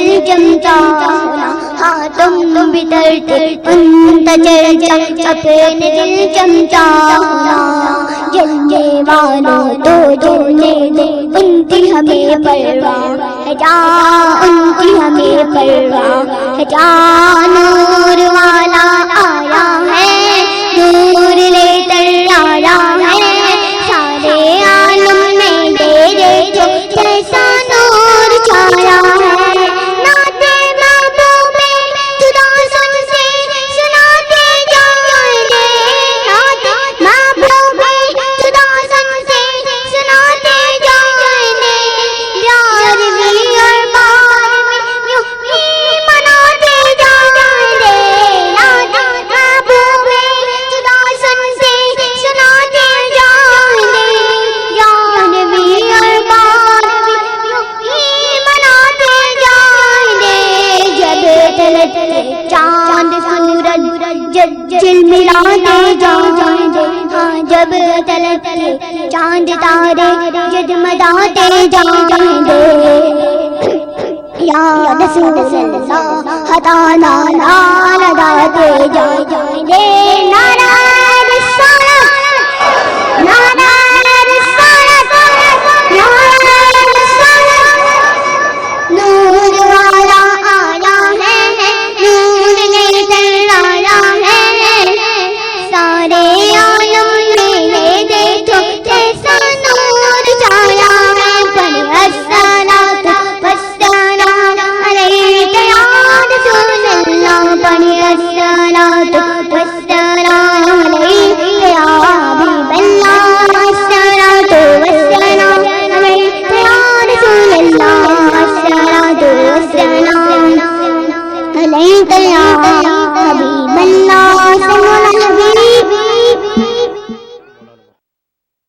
دل جمتا ہونا، ہاں تم بھی ترتے ان تجربہ اپنے دل جمتا ہونا، جلنے والوں تو جلنے دے ان کی ہمیں پرواہ ہے جا، ان کی ہمیں پرواہ ہے جا، نور والا آیا ہے، نور لے کر آیا ہے، سارے عالم میں تیرے تو کیسا نور چھایا ہے، نعت محبوب خدا سن سے سناتے جائیں گے، نعت محبوب خدا سن سے سناتے جائیں گے، یارویں اور بارہویں یوں ہی مناتے جائیں گے، نعت محبوب خدا سن سے سناتے جائیں گے، یارویں اور بارہویں یوں ہی مناتے جائیں گے، جب تلک کے چاند سورج جلملاتے جائیں گے، ہاں جب تلک کے چاند تارے جگمگاتے جائیں گے، یا رسول اللہ ہتا نعرہ لگاتے جائیں گے، نعرہ رسالت، نعرہ رسالت، نعرہ رسالت، نور والا آیا ہے، نور لے کر آیا ہے، سارے عالم میں دیکھو کیسا نور چھایا ہے، پڑھ الصلاۃ والسلام علیک یا رسول اللہ، پڑھ الصلاۃ والسلام علیک یا حبیب اللہ، الصلاۃ والسلام علیک یا رسول اللہ، الصلاۃ والسلام علیک یا